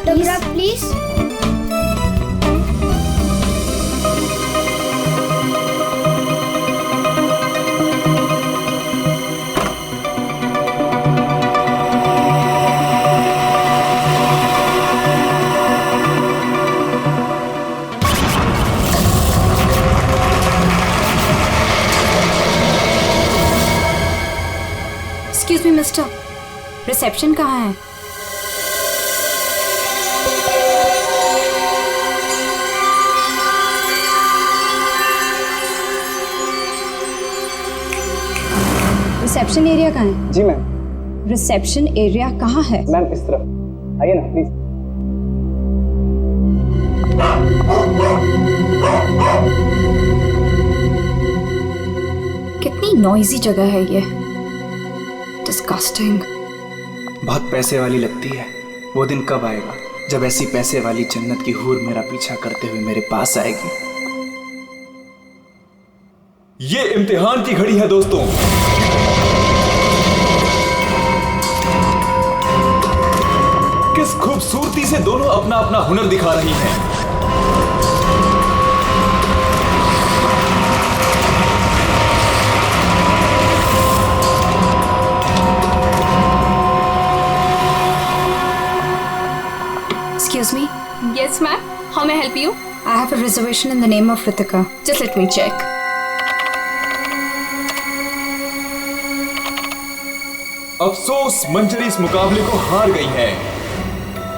Autograph please. Excuse me mister, reception कहाँ है? Reception area कहाँ है? जी मैम। रिसेप्शन एरिया कहाँ है? मैम इस तरफ आइए ना प्लीज। कितनी नॉइजी जगह है ये, डिस्गस्टिंग। बहुत पैसे वाली लगती है। वो दिन कब आएगा जब ऐसी पैसे वाली जन्नत की हूर मेरा पीछा करते हुए मेरे पास आएगी। ये इम्तिहान की घड़ी है दोस्तों। किस खूबसूरती से दोनों अपना अपना हुनर दिखा रही हैं। Excuse me? Yes, ma'am. How may I help you? I have a reservation in the name of Ritika. Just let me check. अफसोस मंजरी इस मुकाबले को हार गई है।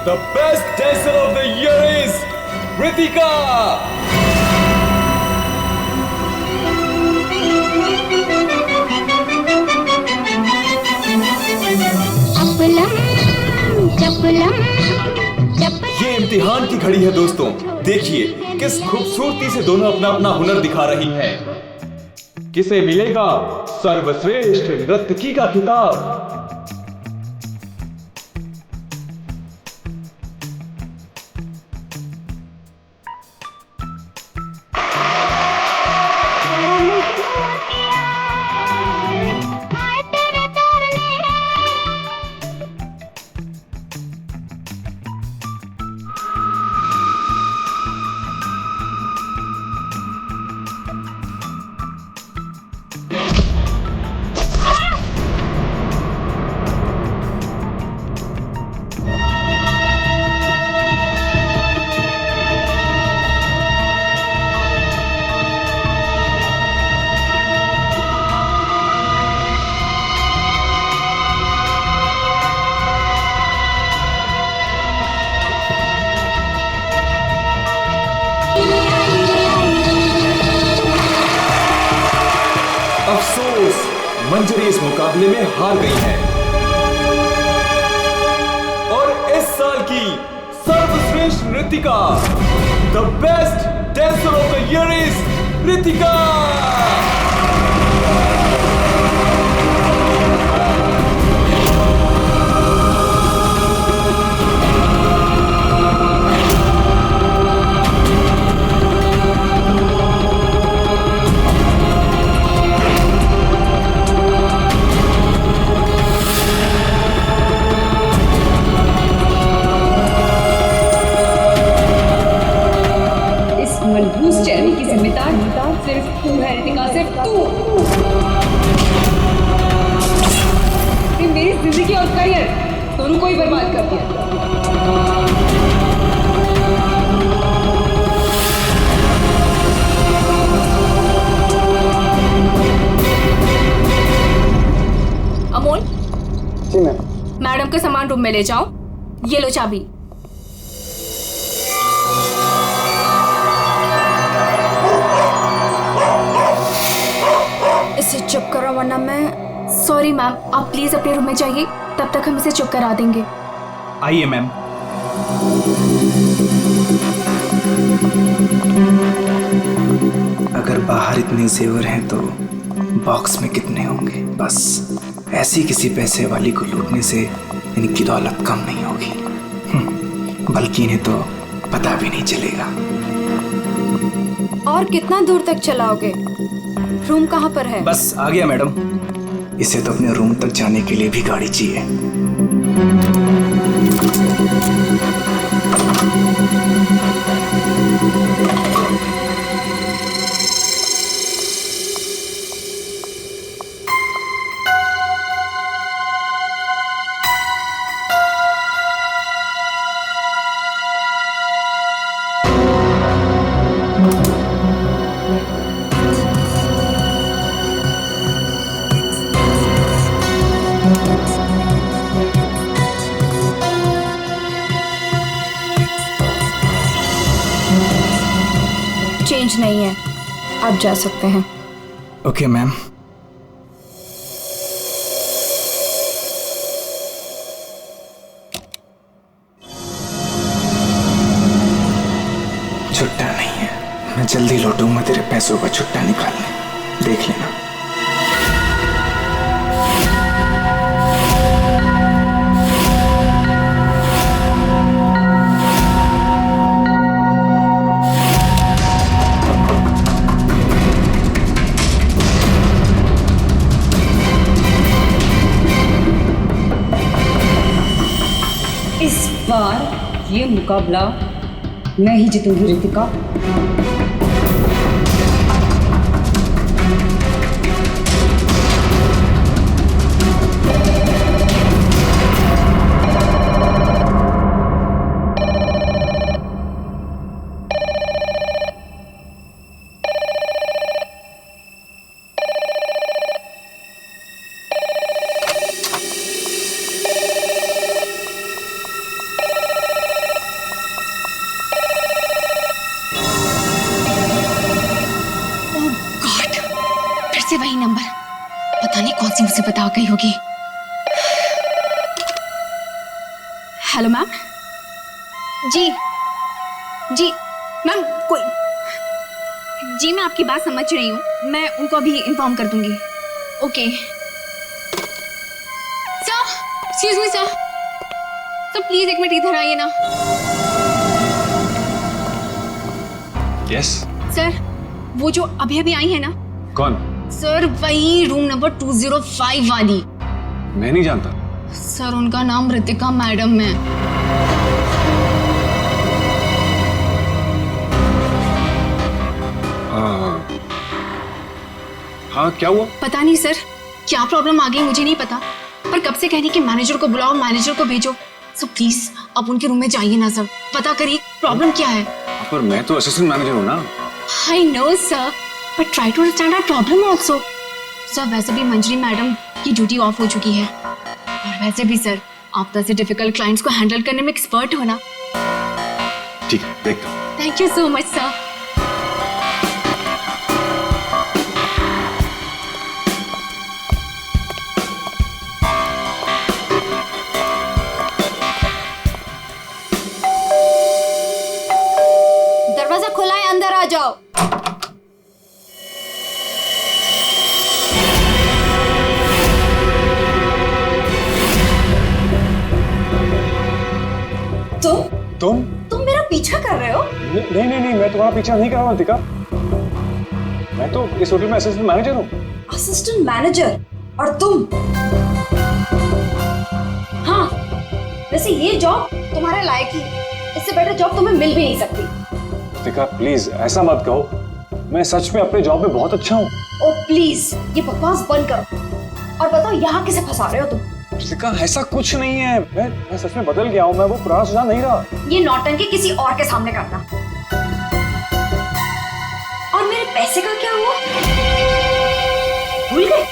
The best dancer of the year is Ritika. ये इम्तिहान की घड़ी है दोस्तों। देखिए किस खूबसूरती से दोनों अपना अपना हुनर दिखा रही हैं। किसे मिलेगा सर्वश्रेष्ठ नर्तकी का खिताब? अफसोस मंजरी इस मुकाबले में हार गई है और इस साल की सर्वश्रेष्ठ नृत्यिका the best dancer of the year is Ritika. मनहूस चेहरे की जिम्मेदार सिर्फ तू है रितिका, सिर्फ तू। मेरी जिंदगी और करियर दोनों को ही बर्बाद कर दिया। अमोल। जी मैम। मैडम के सामान रूम में ले जाओ। ये लो चाबी। इसे चुप करो वरना मैं। सॉरी मैम, आप प्लीज अपने रूम में जाइए, तब तक हम इसे चुप करा देंगे। आइए मैम। अगर बाहर इतने जेवर हैं तो बॉक्स में कितने होंगे। बस ऐसी किसी पैसे वाली को लूटने से इनकी दौलत कम नहीं होगी, बल्कि इन्हें तो पता भी नहीं चलेगा। और कितना दूर तक चलाओगे? रूम कहाँ पर है? बस आ गया मैडम। इसे तो अपने रूम तक जाने के लिए भी गाड़ी चाहिए। चार्ज नहीं है, आप जा सकते हैं। Okay ma'am. छुट्टा नहीं है, मैं जल्दी लौटूंगा तेरे पैसों का छुट्टा निकालने, देख लेना। इस बार ये मुकाबला मैं ही जीतूंगी रितिका। से वही नंबर, पता नहीं कौन सी मुसीबत आ गई होगी। Hello ma'am. जी जी मैम, कोई जी, मैं आपकी बात समझ रही हूँ, मैं उनको अभी इन्फॉर्म कर दूंगी। Okay sir, excuse me sir, please एक मिनट इधर आइए ना। यस सर, वो जो अभी अभी आई है ना। कौन? सर वही रूम नंबर 205 वाली। मैं नहीं जानता सर, उनका नाम रितिका मैडम है। हाँ क्या हुआ? पता नहीं सर, क्या प्रॉब्लम आ गई मुझे नहीं पता, पर कब से कहने कि मैनेजर को बुलाओ, मैनेजर को भेजो। सो प्लीज आप उनके रूम में जाइए ना सर, पता करिए प्रॉब्लम क्या है। पर मैं तो असिस्टेंट मैनेजर हूँ ना। I know sir, but try to understand our problem also. Sir वैसे भी मंजरी मैडम की ड्यूटी ऑफ हो चुकी है, और वैसे भी सर आप तो ऐसे डिफिकल्ट क्लाइंट्स को हैंडल करने में एक्सपर्ट हो ना। ठीक है, देखता हूँ। Thank you so much sir. दरवाजा खुला है, अंदर आ जाओ। तुम मेरा पीछा कर रहे हो? नहीं, मैं तुम्हारा पीछा नहीं कर रहा हूँ रितिका। मैं तो इस होटल में असिस्टेंट मैनेजर हूँ। Assistant manager? और तुम? हाँ, वैसे ये जॉब तुम्हारे लायक ही, इससे बेटर जॉब तुम्हें मिल भी नहीं सकती। रितिका प्लीज ऐसा मत कहो, मैं सच में अपने जॉब में बहुत अच्छा हूँ। ओ प्लीज ये बकवास बंद करो और बताओ यहाँ किसे फंसा रहे हो तुम? रितिका ऐसा कुछ नहीं है, मैं सच में बदल गया हूँ, मैं वो पुराना सुजान नहीं रहा। ये नौटंकी किसी और के सामने करना। और मेरे पैसे का क्या हुआ? भूल गए?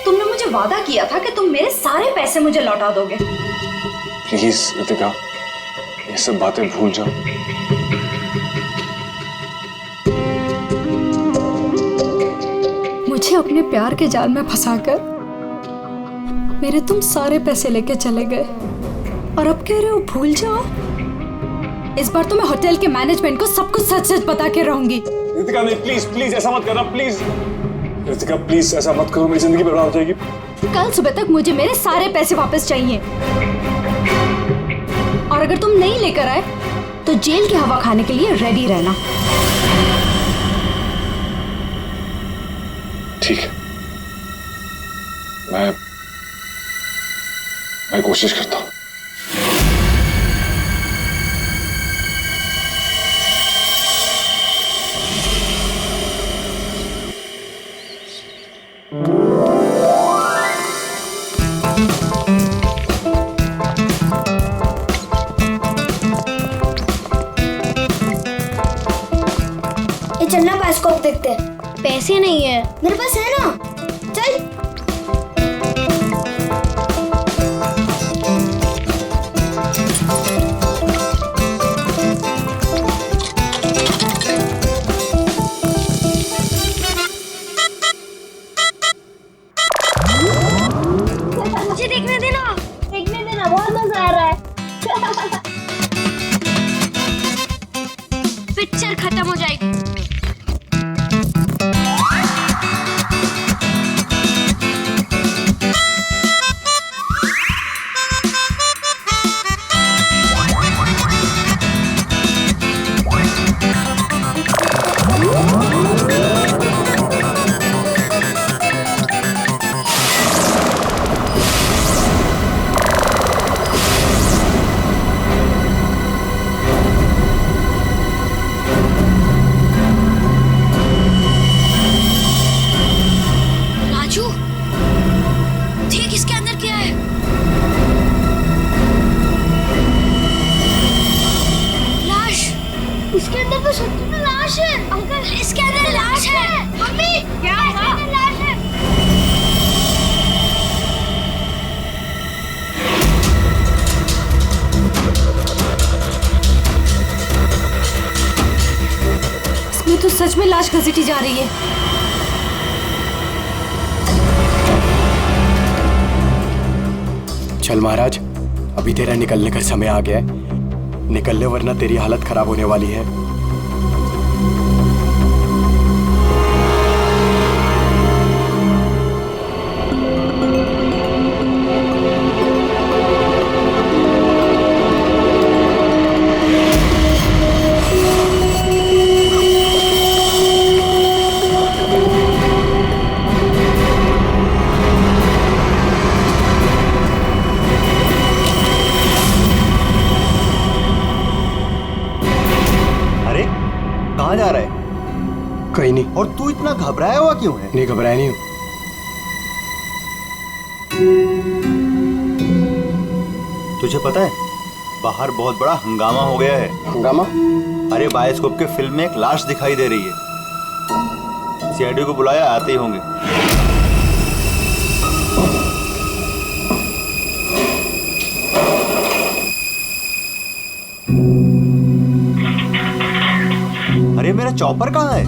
तुमने मुझे वादा किया था कि तुम मेरे सारे पैसे मुझे लौटा दोगे। प्लीज रितिका ये सब बातें भूल जाओ। मुझे अपने प्यार के जाल में फंसाकर मेरे तुम सारे पैसे लेके चले गए, और अब कह रहे हो भूल जाओ। इस बार तो मैं होटल के मैनेजमेंट को सब कुछ सच सच बता के रहूंगी। रितिका नहीं, प्लीज ऐसा मत करना, प्लीज रितिका प्लीज ऐसा मत करो, मेरी जिंदगी बर्बाद हो जाएगी। कल सुबह तक मुझे मेरे सारे पैसे वापस चाहिए, और अगर तुम नहीं लेकर आए तो जेल की हवा खाने के लिए रेडी रहना। ठीक है, मैं कोशिश करता हूँ। ये चलना बाइस्कोप देखते हैं। पैसे नहीं है मेरे पास, है ना? चल। सच में लाश है। अंकल इसके अंदर लाश है। मम्मी क्या हुआ? लाश है। इसमें तो सच में लाश घसीटी जा रही है। चल महाराज, अभी तेरा निकलने का समय आ गया है। निकल ले वरना तेरी हालत खराब होने वाली है। कहाँ जा रहा है? कहीं नहीं। और तू इतना घबराया हुआ क्यों है? नहीं, घबराया नहीं हूँ। तुझे पता है बाहर बहुत बड़ा हंगामा हो गया है। हंगामा? अरे बायोस्कोप के फिल्म में एक लाश दिखाई दे रही है। सीआईडी को बुलाया, आते ही होंगे। अरे मेरा चॉपर कहाँ है?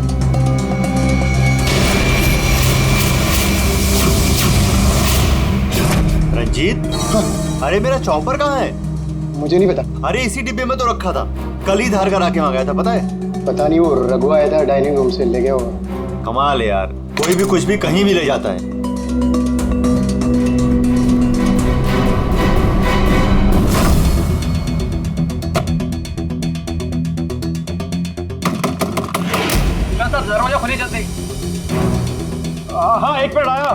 रंजीत, अरे मेरा चॉपर कहाँ है? मुझे नहीं पता। अरे इसी डिब्बे में तो रखा था, कल ही धार कर आके वहाँ गया था, पता है? पता नहीं, वो रघु आया था डाइनिंग रूम से, ले गया होगा। कमाल है यार, कोई भी कुछ भी कहीं भी ले जाता है। दरवाजा खोलिए जल्दी। हाँ, एक मिनट आया।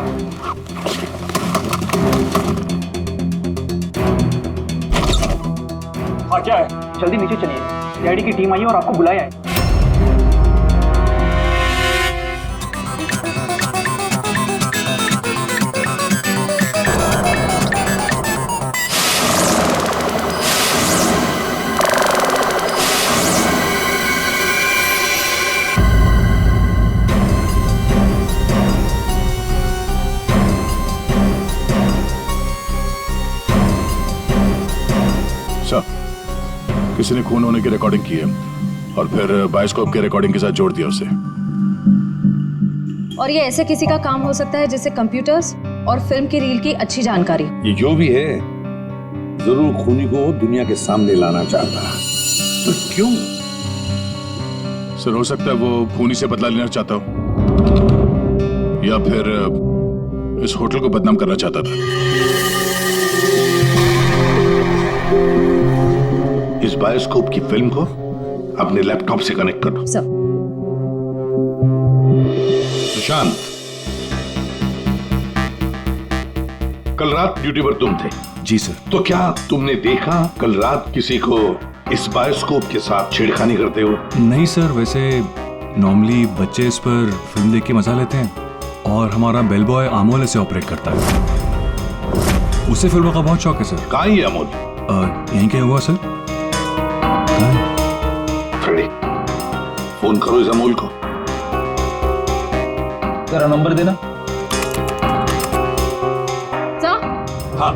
हाँ क्या है? जल्दी नीचे चलिए, सीआईडी की टीम आई है और आपको बुलाया है। किसी ने खून होने की रिकॉर्डिंग की है और फिर बायोस्कोप के रिकॉर्डिंग के साथ जोड़ दिया उसे। और ये ऐसे किसी का काम हो सकता है जिसे कंप्यूटर्स और फिल्म की रील की अच्छी जानकारी। ये जो भी है जरूर खूनी को दुनिया के सामने लाना चाहता है। तो क्यों? सर, हो सकता है वो खूनी से बदला लेना चाहता हो या फिर इस होटल को बदनाम करना चाहता था। इस बायोस्कोप की फिल्म को अपने लैपटॉप से कनेक्ट करो। सर। सुशांत, कल रात ड्यूटी पर तुम थे? जी सर। तो क्या तुमने देखा कल रात किसी को इस बायोस्कोप के साथ छेड़खानी करते हो? नहीं सर, वैसे नॉर्मली बच्चे इस पर फिल्म देख के मजा लेते हैं और हमारा बेल बॉय अमोल इसे ऑपरेट करता है। उसे फिल्मों का बहुत शौक है सर। कहाँ है अमोल? यहीं क्या हुआ सर? फ्रेडी, फोन करो इस अमोल को। तेरा नंबर देना। हाँ,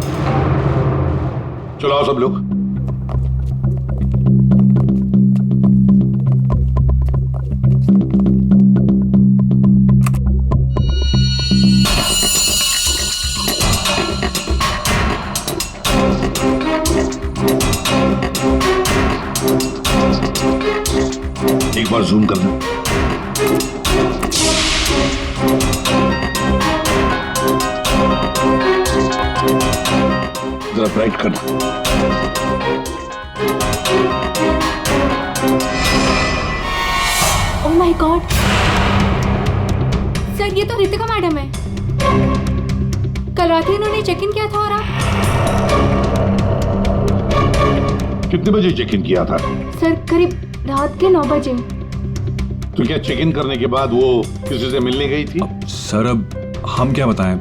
चलो आओ सब लोग। एक बार जूम करना। जरा ब्राइट करना। ओह माय गॉड सर, ये तो रितिका मैडम है। कल रात ही इन्होंने चेक इन किया था। और आप? कितने बजे चेक इन किया था? सर करीब रात के 9 बजे। तो क्या चेक इन करने के बाद वो किसी से मिलने गई थी? सर अब हम क्या बताएं,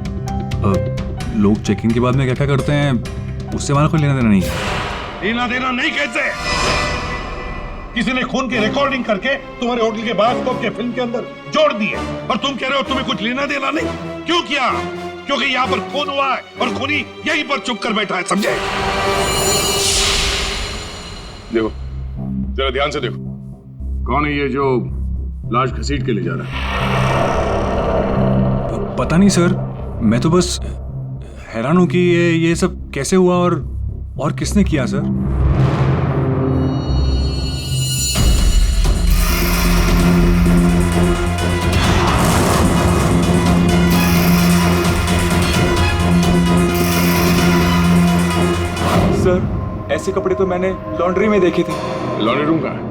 लोग चेक इन के बाद में क्या क्या करते हैं उससे हमारा कोई लेना देना नहीं है। लेना देना नहीं कैसे? किसी ने खून की रिकॉर्डिंग करके तुम्हारे होटल के बायोस्कोप के फिल्म के अंदर जोड़ दी है, और तुम कह रहे हो तुम्हें कुछ लेना देना नहीं। क्यों किया? क्योंकि यहाँ पर खून हुआ है और खूनी यहीं पर चुप कर बैठा है, समझे? देखो, जरा ध्यान से देखो, कौन है ये जो लाश घसीट के ले जा रहा है? पता नहीं सर, मैं तो बस हैरान हूं कि ये सब कैसे हुआ और किसने किया सर। सर, ऐसे कपड़े तो मैंने लॉन्ड्री में देखे थे। लॉन्ड्री रूम कहाँ है?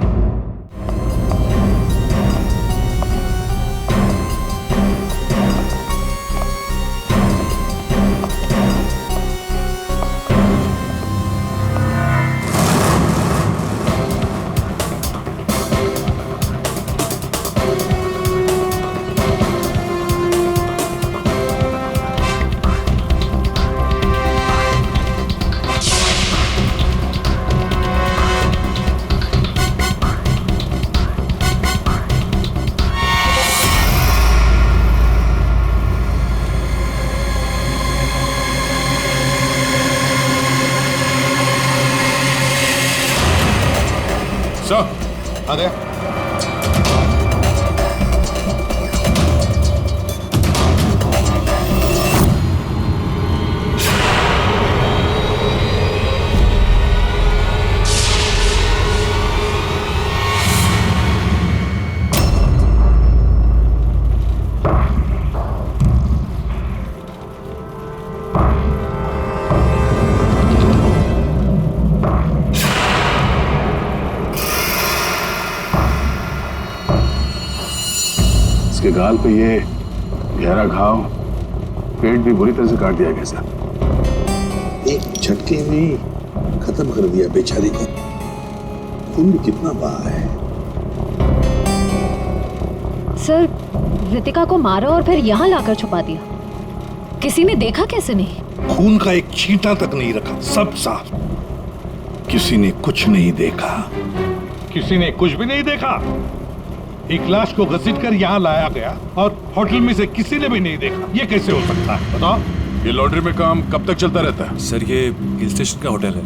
आ गया। इसके गाल पे ये गहरा घाव, पेट भी बुरी तरह से काट दिया गया सर। एक झटके में खत्म कर दिया बेचारी को। खून भी कितना बहा है। सर, रितिका को मारा और फिर यहाँ लाकर छुपा दिया। किसी ने देखा कैसे नहीं? खून का एक छींटा तक नहीं रखा, सब साफ। किसी ने कुछ नहीं देखा। किसी ने कुछ भी नहीं देखा। एक लाश को घसीटकर यहाँ लाया गया और होटल में से किसी ने भी नहीं देखा। ये कैसे हो सकता है बताओ? ये लॉन्ड्री में काम कब तक चलता रहता है? सर, ये हिल स्टेशन का होटल है,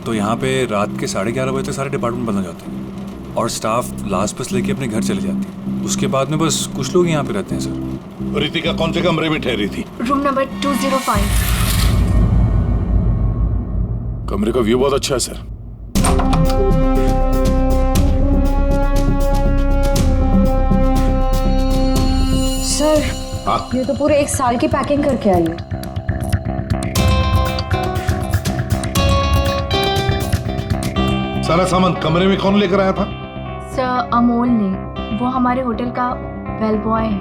तो यहाँ पे रात के 11:30 बजे तक सारे डिपार्टमेंट बंद हो जाते हैं और स्टाफ लास्ट बस लेके अपने घर चले जाती है। उसके बाद में बस कुछ लोग यहाँ पे रहते हैं सर। रितिका कौन से कमरे में ठहरी थी? Room number 205। कमरे का व्यू बहुत अच्छा है सर। सर, ये तो पूरे 1 साल की पैकिंग करके आई है। सारा सामान कमरे में कौन लेकर आया था? सर, अमोल ने। वो हमारे होटल का बेल बॉय है।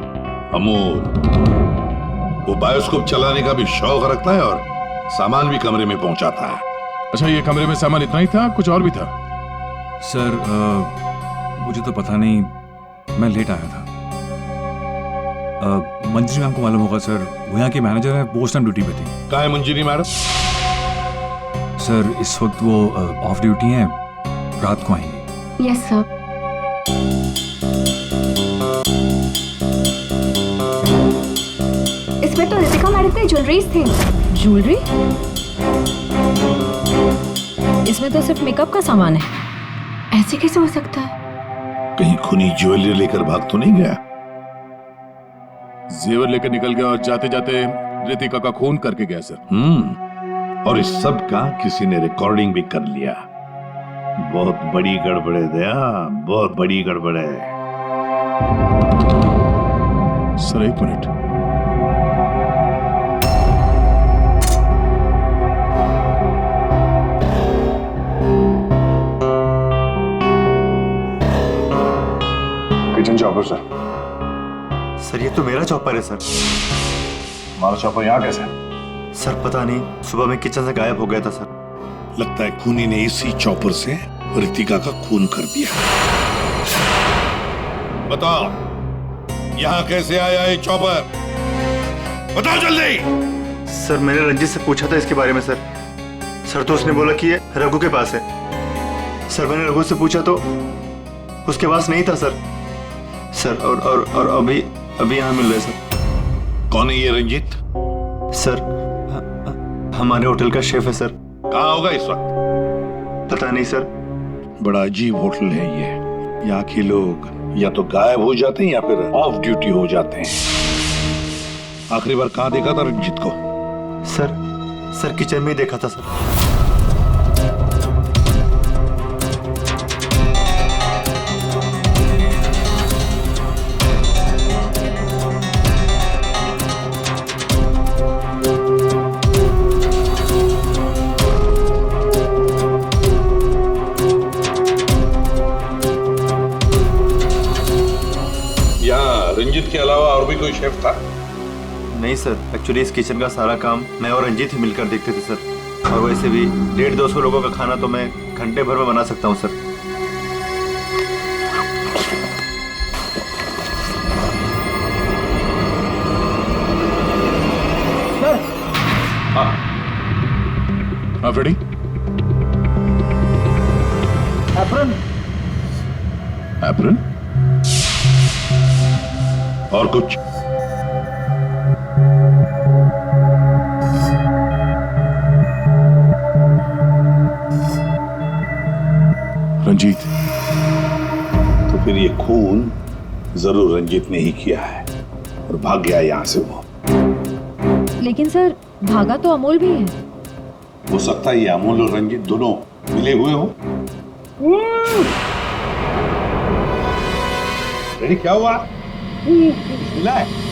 अमोल, वो बायोस्कोप चलाने का भी शौक रखता है और सामान भी कमरे में पहुंचाता है। अच्छा, ये कमरे में सामान इतना ही था, कुछ और भी था? सर, मुझे तो पता नहीं, मैं लेट आया था। मंजरी मैम को मालूम होगा सर, वो यहाँ की मैनेजर है, वो उस टाइम ड्यूटी पे थी। कहाँ है मंजरी मैडम? सर, इस वक्त वो ऑफ ड्यूटी हैं, रात को आएंगी। Yes sir. इसमें तो रितिका मैडम की ज्वेलरीज थी। ज्वेलरी? इसमें तो सिर्फ मेकअप का सामान है। ऐसे कैसे हो सकता है? कहीं खूनी ज्वेलरी लेकर भाग तो नहीं गया? जेवर लेकर निकल गया और जाते जाते रितिका का खून करके गया सर। और इस सब का किसी ने रिकॉर्डिंग भी कर लिया। बहुत बड़ी गड़बड़ है दया, बहुत बड़ी गड़बड़ है। Sir, 1 minute. Kitchen chopper sir. Sir, ये तो मेरा चॉपर है सर। हमारा चॉपर यहाँ कैसे? सर, पता नहीं, सुबह में किचन से गायब हो गया था सर। लगता है खूनी ने इसी चॉपर से रितिका का खून कर दिया। बताओ, यहाँ कैसे आया ये चॉपर? बताओ जल्दी। सर, मैंने रंजीत से पूछा था इसके बारे में सर। सर तो उसने बोला कि ये रघु के पास है। सर मैंने रघु से पूछा तो उसके पास नहीं था सर। सर और अभी यहाँ मिल रहे सर। कौन है ये रंजीत? सर हमारे होटल का शेफ है सर। कहाँ होगा इस वक्त? पता नहीं सर। बड़ा अजीब होटल है ये। यहाँ के लोग या तो गायब हो जाते हैं या फिर ऑफ ड्यूटी हो जाते हैं। आखिरी बार कहाँ देखा था रंजीत को? सर किचन में ही देखा था सर। रंजीत के अलावा और भी कोई शेफ था? नहीं सर, एक्चुअली इस किचन का सारा काम मैं और रंजीत ही मिलकर देखते थे सर। और वैसे भी 150-200 लोगों का खाना तो मैं घंटे भर में बना सकता हूँ सर। हाँ फ्रेडी। एप्रन और कुछ? रंजीत, तो फिर ये खून जरूर रंजीत ने ही किया है और भाग गया यहां से वो। लेकिन सर भागा तो अमोल भी है। हो सकता है ये अमोल और रंजीत दोनों मिले हुए हो। रेडी, क्या हुआ? मिला है।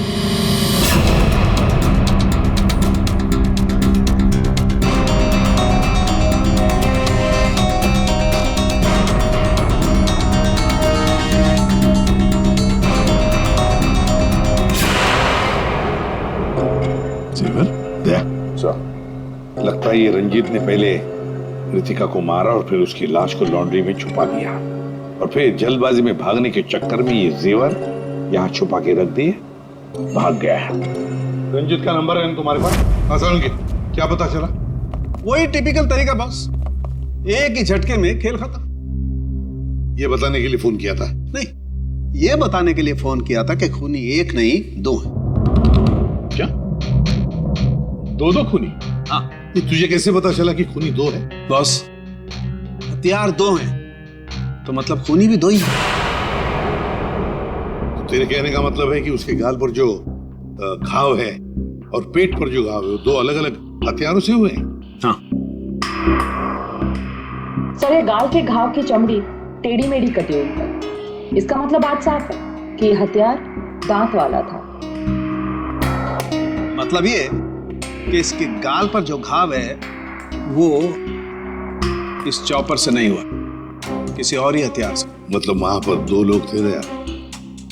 लगता है ये रंजीत ने पहले रितिका को मारा और फिर उसकी लाश को लॉन्ड्री में छुपा दिया और फिर जल्दबाजी में भागने के चक्कर में ये जेवर यहाँ छुपा के रख दिए, भाग गया है। रंजीत का नंबर है तुम्हारे पास? आसान की क्या पता चला? वही टिपिकल तरीका बस, एक ही झटके में खेल खत्म। ये बताने के लिए फोन किया था? नहीं, ये बताने के लिए फोन किया था कि खूनी एक नहीं दो है। क्या? दो खूनी? हाँ। तुझे कैसे पता चला कि खूनी दो है? बॉस, हथियार दो हैं तो मतलब खूनी भी दो ही है। तो तेरे कहने का मतलब है कि उसके गाल पर जो घाव है और पेट पर जो घाव है वो दो अलग अलग हथियारों से हुए हैं? हाँ। सर, ये गाल के घाव की चमड़ी टेढ़ी मेढ़ी कटी हुई है। इसका मतलब बात साफ है कि ये हथियार दांत वाला था। मतलब ये कि इसके गाल पर जो घाव है वो इस चॉपर से नहीं हुआ, किसी और ही हथियार से। मतलब वहां पर दो लोग थे दया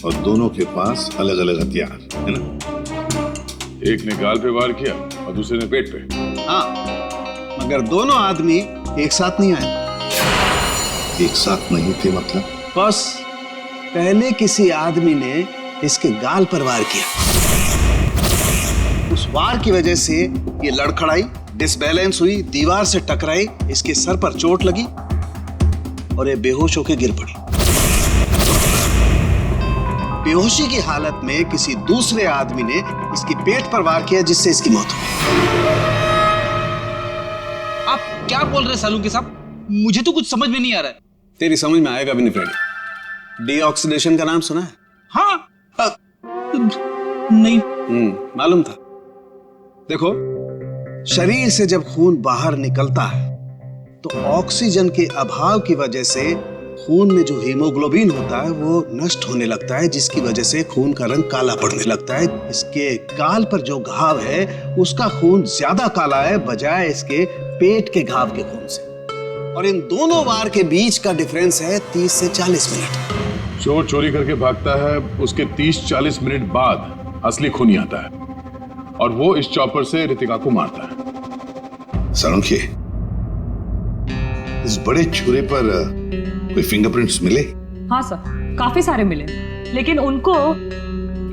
और दोनों के पास अलग अलग हथियार है ना? एक ने गाल पे वार किया और दूसरे ने पेट पे। हाँ, मगर दोनों आदमी एक साथ नहीं आए। एक साथ नहीं थे मतलब? बस पहले किसी आदमी ने इसके गाल पर वार किया, उस वार की वजह से ये लड़खड़ाई, डिसबैलेंस हुई, दीवार से टकराई, इसके सर पर चोट लगी और ये बेहोश होकर गिर पड़ी। बेहोशी की हालत में किसी दूसरे आदमी ने इसके पेट पर वार किया जिससे इसकी मौत हुई। आप क्या बोल रहे हैं सालूकी साहब? मुझे तो कुछ समझ में नहीं आ रहा है। तेरी समझ में आएगा भी नहीं फ्रेडी। डीऑक्सीडेशन का नाम सुना है? हाँ। नहीं। मालूम था। देखो, शरीर से जब खून बाहर निकलता है तो ऑक्सीजन के अभाव की वजह से खून में जो हीमोग्लोबिन होता है वो नष्ट होने लगता है, जिसकी वजह से खून का रंग काला पड़ने लगता है। इसके गाल पर जो घाव है उसका खून ज्यादा काला है बजाय इसके पेट के घाव के खून से। और इन दोनों वार के बीच का डिफरेंस है 30 से 40 मिनट। चोर चोरी करके भागता है, उसके 30-40 मिनट बाद असली खूनी आता है और वो इस चॉपर से रितिका को मारता है। सालुंकी, इस बड़े छुरे पर कोई फिंगरप्रिंट्स मिले? हाँ सर, काफी सारे मिले, लेकिन उनको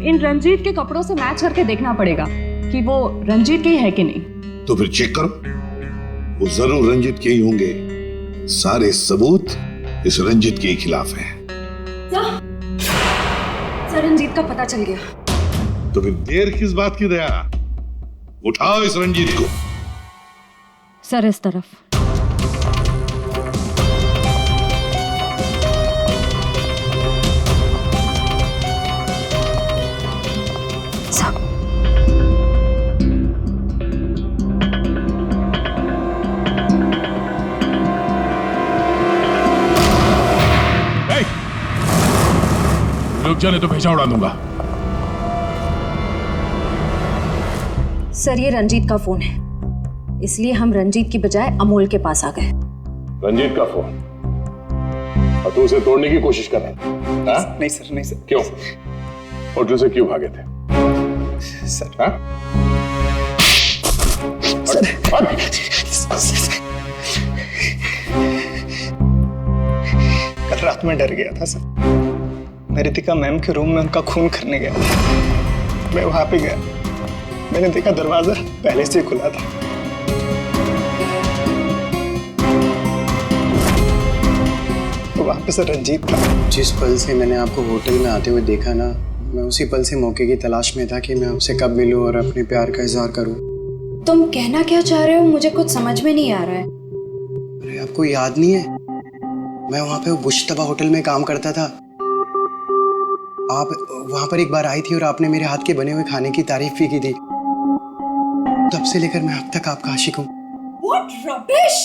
इन रंजीत के कपड़ों से मैच करके देखना पड़ेगा कि वो रंजीत के ही है कि नहीं। तो फिर चेक करो, वो जरूर रंजीत के ही होंगे। सारे सबूत इस रंजीत के खिलाफ हैं। सर रंजीत का पता चल गया। तो फिर देर किस बात की दया? उठाओ इस रंजीत को। सर इस तरफ। रुक जाने तो भेजा उड़ा दूंगा। सर ये रंजीत का फोन है, इसलिए हम रंजीत की बजाय अमोल के पास आ गए। रंजीत का फोन? और तू उसे तोड़ने की कोशिश कर रहा था? नहीं सर, नहीं सर। क्यों? होटल से क्यों भागे थे? सर हाँ? कल रात में डर गया था सर। मैं रितिका मैम के रूम में उनका खून करने गया। मैं वहां पे गया, मैंने देखा दरवाजा पहले से खुला था। तो वहां पे सर रंजीत था। जिस पल से मैंने आपको होटल में आते हुए देखा ना, मैं उसी पल से मौके की तलाश में था कि मैं आपसे कब मिलूं और अपने प्यार का इजहार करूं। तुम कहना क्या चाह रहे हो? मुझे कुछ समझ में नहीं आ रहा है। अरे आपको याद नहीं है, मैं वहां पे बुश्तबा होटल में काम करता था। आप वहां पर एक बार आई थी और आपने मेरे हाथ के बने हुए खाने की तारीफ भी की थी। तब से लेकर मैं अब तक आपका आशिक हूँ। What rubbish!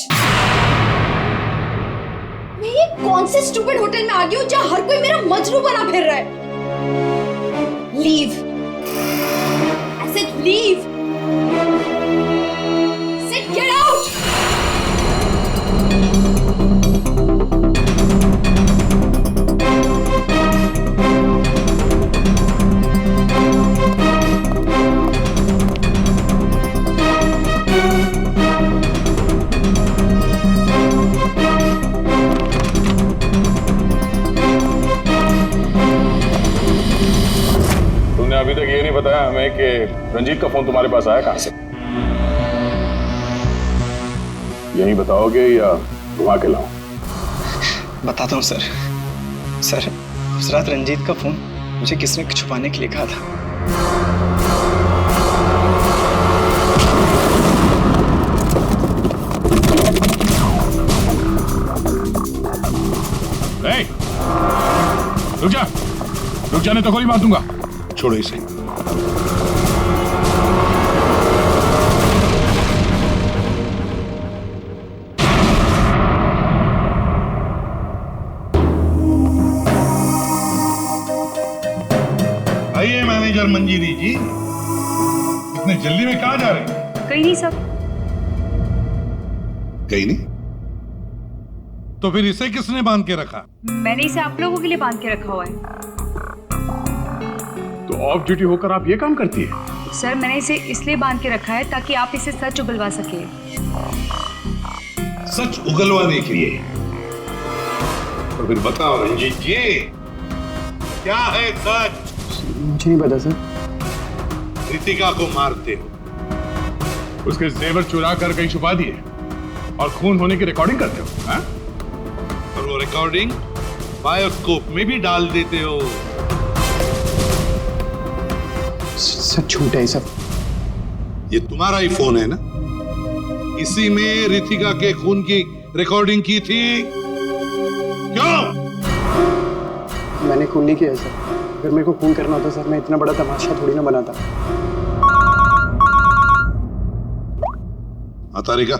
मैं ये कौन से स्टूपिड होटल में आ गई हूँ जहाँ हर कोई मेरा मजनू बना फिर रहा है? Leave! I said leave! I said get out! अभी तक ये नहीं बताया हमें कि रंजीत का फोन तुम्हारे पास आया कहां से? यही बताओगे या घुमा के लाऊं? बताता हूँ सर। सर उस रात रंजीत का फोन मुझे किसने छुपाने के लिए कहा था। रुक जाने तो गोली मार दूंगा। छोड़ो इसे। आइए मैनेजर मंजीरी जी, इतने जल्दी में कहाँ जा रहे हैं? कहीं नहीं सर। कहीं नहीं? तो फिर इसे किसने बांध के रखा? मैंने इसे आप लोगों के लिए बांध के रखा हुआ है। तो ऑफ ड्यूटी होकर आप ये काम करती है? सर मैंने इसे इसलिए बांध के रखा है ताकि आप इसे सच उगलवा सके। सच उगलवाने के लिए? तो फिर बताओ रंजीत जी, क्या है सच? मुझे नहीं पता सर। रितिका को मारते हो, उसके जेवर चुरा कर कहीं छुपा दिए और खून होने की रिकॉर्डिंग करते हो, हाँ? और वो रिकॉर्डिंग बायोस्कोप में भी डाल देते हो। सब झूठ है सब। ये तुम्हारा ही फोन है ना? इसी में रितिका के खून की रिकॉर्डिंग की थी। क्यों? मैंने खून नहीं किया सर। अगर मेरे को खून करना होता सर, मैं इतना बड़ा तमाशा थोड़ी ना बनाता। तारिका,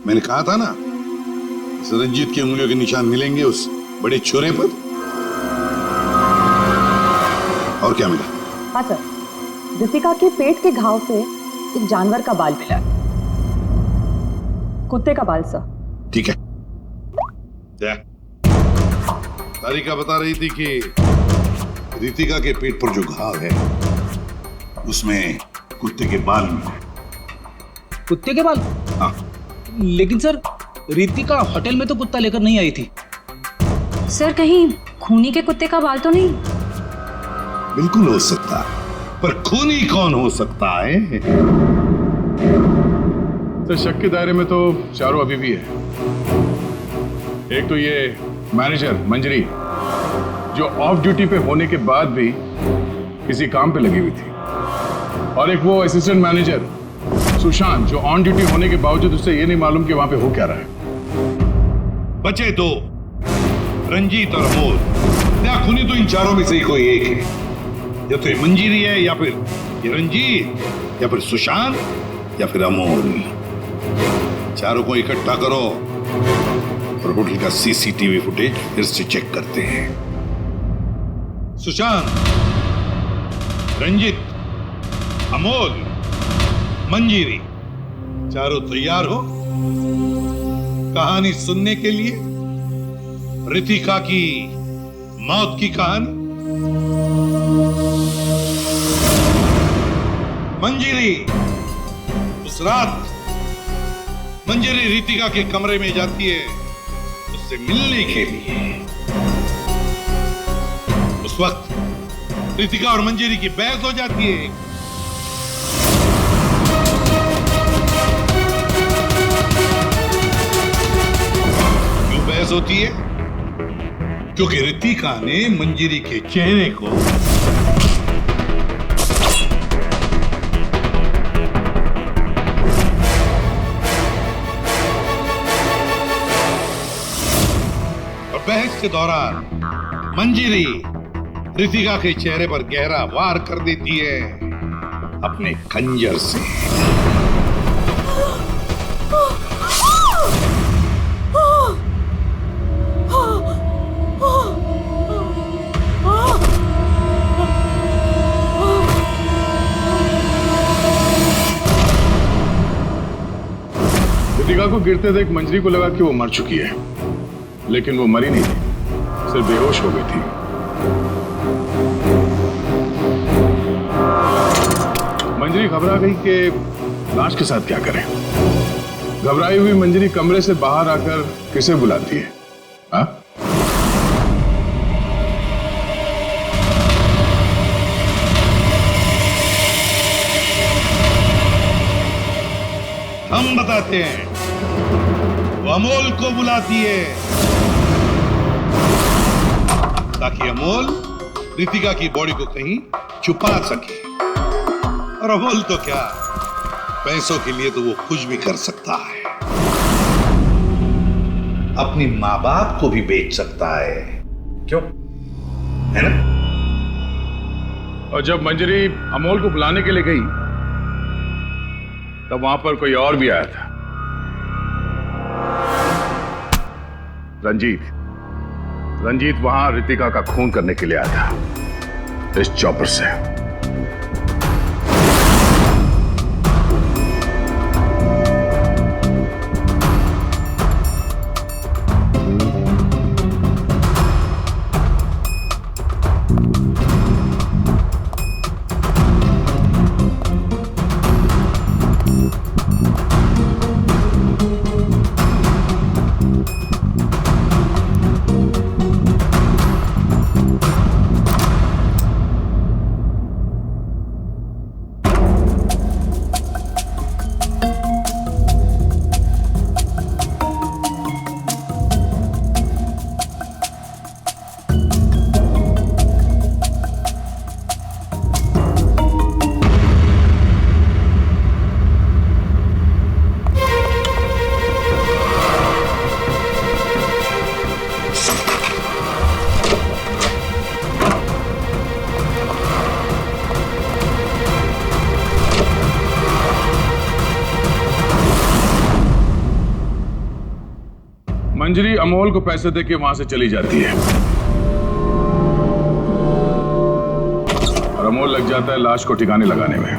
मैंने कहा था ना, इस रंजीत की उंगलियों के निशान मिलेंगे उस बड़े छुरे पर। और क्या मिला? हाँ सर, रितिका के पेट के घाव पे एक जानवर का बाल मिला, कुत्ते का बाल सर। ठीक है। क्या तारिका बता रही थी कि रितिका के पेट पर जो घाव है उसमें कुत्ते के बाल मिले। कुत्ते के बाल? हाँ। लेकिन सर रितिका होटल में तो कुत्ता लेकर नहीं आई थी। सर कहीं खूनी के कुत्ते का बाल तो नहीं? बिल्कुल हो सकता है, पर खूनी कौन हो सकता है? तो शक के दायरे में तो चारों अभी भी है। एक तो ये मैनेजर मंजरी जो ऑफ ड्यूटी पे होने के बाद भी किसी काम पे लगी हुई थी, और एक वो असिस्टेंट मैनेजर सुशांत जो ऑन ड्यूटी होने के बावजूद उससे ये नहीं मालूम कि वहां पे हो क्या रहा है। बचे दो, रंजीत और अमोल। क्या खूनी तो इन चारों में से ही कोई एक है, या तो ये मंजीरी है, या फिर ये रंजीत, या फिर सुशांत, या फिर अमोल। चारों को इकट्ठा करो और होटल का सीसीटीवी फुटेज फिर से चेक करते हैं। सुशांत, रंजीत, अमोल, मंजीरी, चारों तैयार हो कहानी सुनने के लिए? रितिका की मौत की कहानी। मंजीरी, उस रात मंजीरी रितिका के कमरे में जाती है उससे मिलने के लिए। उस वक्त रितिका और मंजीरी की बहस हो जाती है। क्यों बहस होती है? क्योंकि रितिका ने मंजीरी के चेहरे को बहस के दौरान मंजीरी रितिका के चेहरे पर गहरा वार कर देती है अपने खंजर से। रितिका को गिरते देख मंजरी को लगा कि वो मर चुकी है, लेकिन वो मरी नहीं थी, सिर्फ बेहोश हो गई थी। मंजरी घबरा गई कि लाश के साथ क्या करें। घबराई हुई मंजरी कमरे से बाहर आकर किसे बुलाती है? हाँ? हम बताते हैं, वो अमोल को बुलाती है ताकि अमोल रितिका की बॉडी को कहीं छुपा सके। और अमोल तो क्या, पैसों के लिए तो वो कुछ भी कर सकता है, अपनी माँ बाप को भी बेच सकता है। क्यों, है ना? और जब मंजरी अमोल को बुलाने के लिए गई तब वहां पर कोई और भी आया था। रंजीत वहां रितिका का खून करने के लिए आया था इस चॉपर से। मंजरी अमोल को पैसे देके वहां से चली जाती है और अमोल लग जाता है लाश को ठिकाने लगाने में।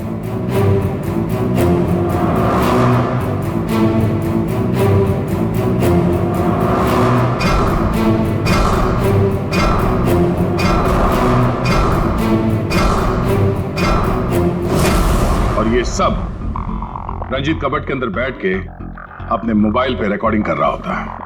और ये सब रंजीत कबट के अंदर बैठ के अपने मोबाइल पे रिकॉर्डिंग कर रहा होता है।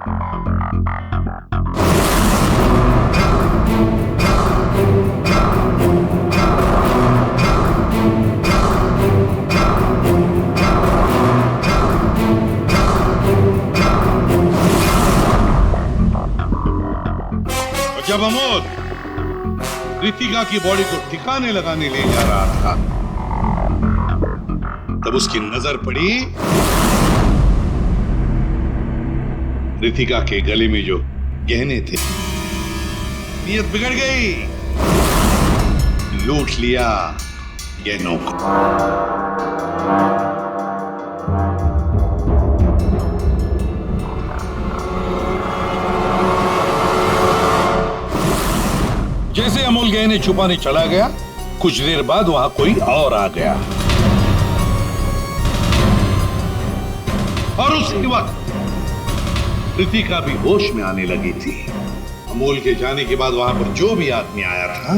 जब अमोल रितिका की बॉडी को ठिकाने लगाने ले जा रहा था, तब उसकी नजर पड़ी रितिका के गले में जो गहने थे। नीयत बिगड़ गई, लूट लिया गहनों को। जैसे अमोल गहने छुपाने चला गया, कुछ देर बाद वहां कोई और आ गया और उसी वक्त रितिका भी होश में आने लगी थी। अमोल के जाने के बाद वहां पर जो भी आदमी आया था,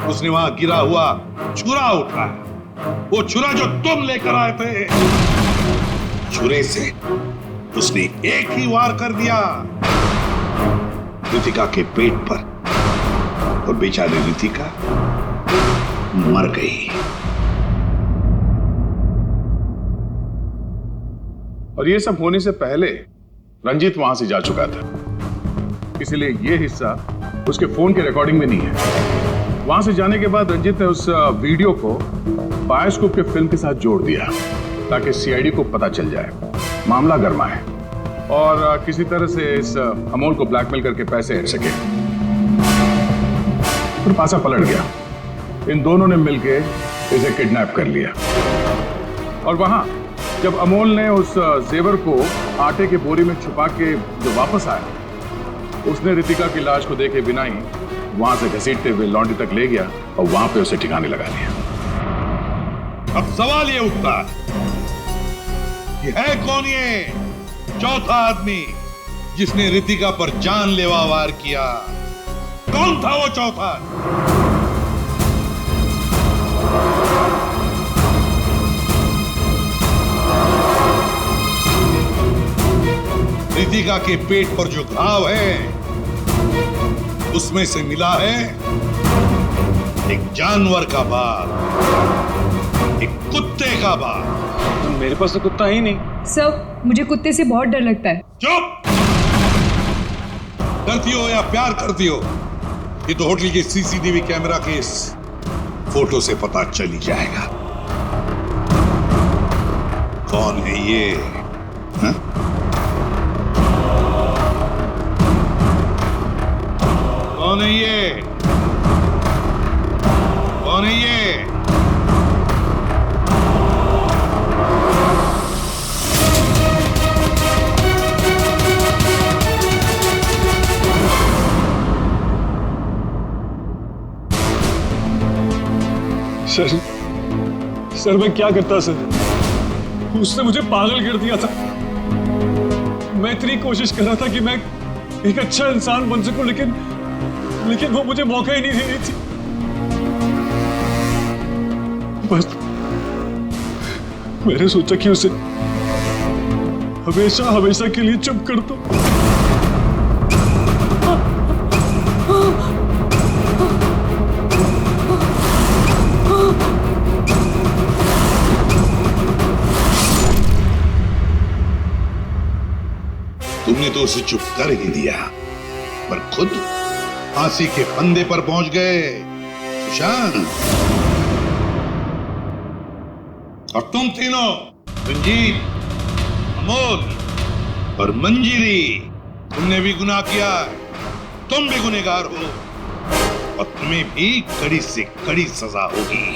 उसने वहां गिरा हुआ छुरा उठाया। वो छुरा जो तुम लेकर आए थे, छुरे से उसने एक ही वार कर दिया रितिका के पेट पर, और बेचारी रितिका मर गई। और ये सब होने से पहले रंजीत वहां से जा चुका था, इसलिए ये हिस्सा उसके फोन के रिकॉर्डिंग में नहीं है। वहां से जाने के बाद रंजीत ने उस वीडियो को बायोस्कोप के फिल्म के साथ जोड़ दिया ताकि सीआईडी को पता चल जाए, मामला गर्मा है और किसी तरह से इस अमोल को ब्लैकमेल करके पैसे हट सके। फिर पासा पलट गया, इन दोनों ने मिलकर इसे किडनैप कर लिया। और वहां जब अमोल ने उस जेवर को आटे के बोरी में छुपा के जो वापस आया, उसने रितिका की लाश को देखे बिना ही वहां से घसीटते हुए लॉन्ड्री तक ले गया और वहां पे उसे ठिकाने लगा लिया। अब सवाल ये उठता है कौन ये चौथा आदमी जिसने रितिका पर जानलेवा वार किया? कौन था वो चौथा? रितिका के पेट पर जो घाव है, उसमें से मिला है एक जानवर का बाल, एक कुत्ते का बाल। तो मेरे पास तो कुत्ता ही नहीं। सर, मुझे कुत्ते से बहुत डर लगता है। चुप! डरती हो या प्यार करती हो, ये तो होटल के सीसीटीवी कैमरा के इस फोटो से पता चल ही जाएगा कौन है ये। हा? कौन है ये? कौन है ये? सर मैं क्या करता सर? उसने मुझे पागल कर दिया था। मैं इतनी कोशिश कर रहा था कि मैं एक अच्छा इंसान बन सकूं, लेकिन वो मुझे मौका ही नहीं दे रही थी। बस मैंने सोचा कि उसे हमेशा हमेशा के लिए चुप कर दो। तुमने तो उसे चुप कर ही दिया, पर खुद फांसी के फंदे पर पहुंच गए सुशांत। और तुम तीनों, रंजीत, अमोल और मंजिरी, तुमने भी गुनाह किया है। तुम भी गुनहगार हो और तुम्हें भी कड़ी से कड़ी सजा होगी।